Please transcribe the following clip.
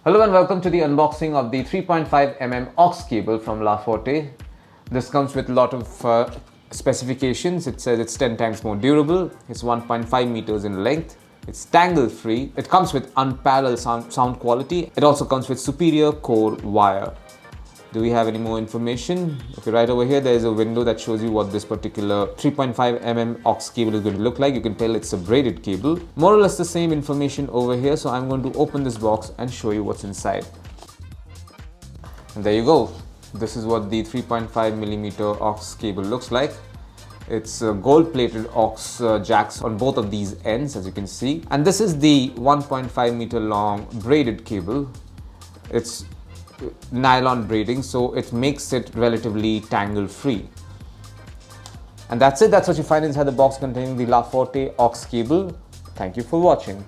Hello and welcome to the unboxing of the 3.5mm AUX cable from La Forte. This comes with a lot of specifications. It says it's 10 times more durable, it's 1.5 meters in length, it's tangle free, it comes with unparalleled sound quality, it also comes with superior core wire. Do we have any more information? Okay, right over here there is a window that shows you what this particular 3.5mm AUX cable is going to look like. You can tell it's a braided cable. More or less the same information over here, so I'm going to open this box and show you what's inside. And there you go. This is what the 3.5mm AUX cable looks like. It's gold plated AUX jacks on both of these ends, as you can see. And this is the 1.5 meter long braided cable. It's nylon braiding, so it makes it relatively tangle free. And that's it. That's what you find inside the box containing the La Forte AUX cable. Thank you for watching.